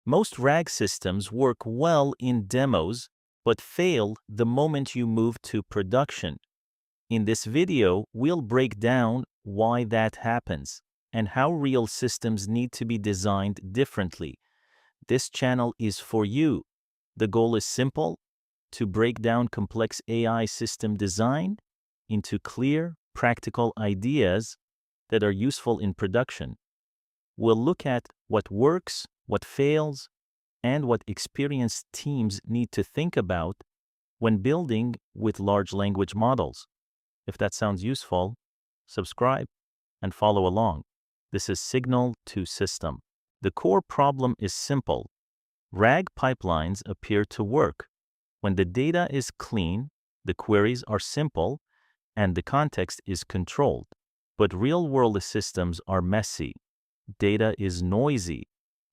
Most RAG systems work well in demos, but fail the moment you move to production. In this video, we'll break down why that happens and how real systems need to be designed differently. This channel is for you. The goal is simple: to break down complex AI system design into clear, practical ideas that are useful in production. We'll look at what works, what fails, and what experienced teams need to think about when building with large language models. If that sounds useful, subscribe and follow along. This is Signal to System. The core problem is simple. RAG pipelines appear to work when the data is clean, the queries are simple, and the context is controlled. But real-world systems are messy. Data is noisy,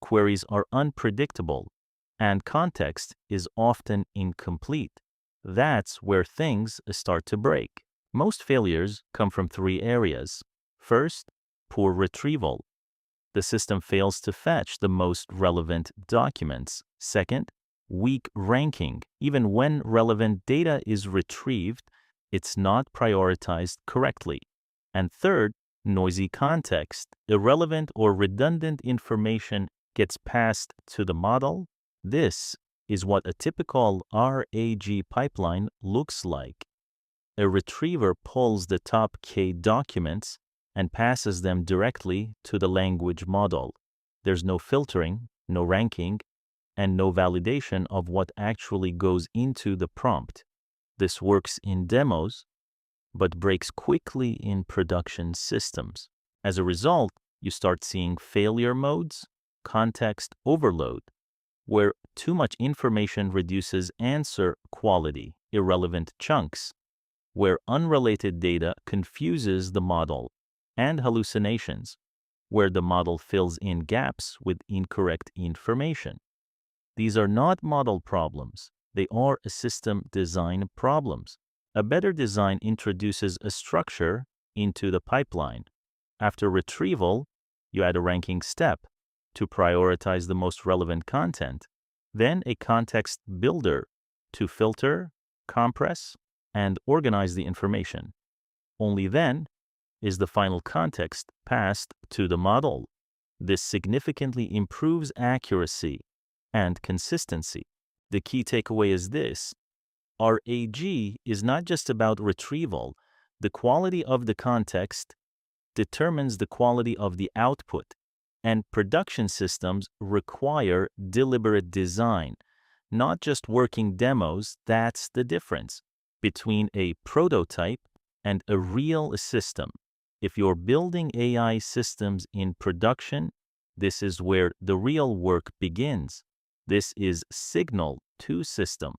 queries are unpredictable, and context is often incomplete. That's where things start to break. Most failures come from three areas. First, poor retrieval. The system fails to fetch the most relevant documents. Second, weak ranking. Even when relevant data is retrieved, it's not prioritized correctly. And third, noisy context. Irrelevant or redundant information gets passed to the model. This is what a typical RAG pipeline looks like. A retriever pulls the top K documents and passes them directly to the language model. There's no filtering, no ranking, and no validation of what actually goes into the prompt. This works in demos, but breaks quickly in production systems. As a result, you start seeing failure modes, context overload, where too much information reduces answer quality, irrelevant chunks, where unrelated data confuses the model, and hallucinations, where the model fills in gaps with incorrect information. These are not model problems. They are system design problems. A better design introduces a structure into the pipeline. After retrieval, you add a ranking step to prioritize the most relevant content, then a context builder to filter, compress, and organize the information. Only then is the final context passed to the model. This significantly improves accuracy and consistency. The key takeaway is this: RAG is not just about retrieval. The quality of the context determines the quality of the output, and production systems require deliberate design, not just working demos. That's the difference between a prototype and a real system. If you're building AI systems in production, this is where the real work begins. This is Signal to System.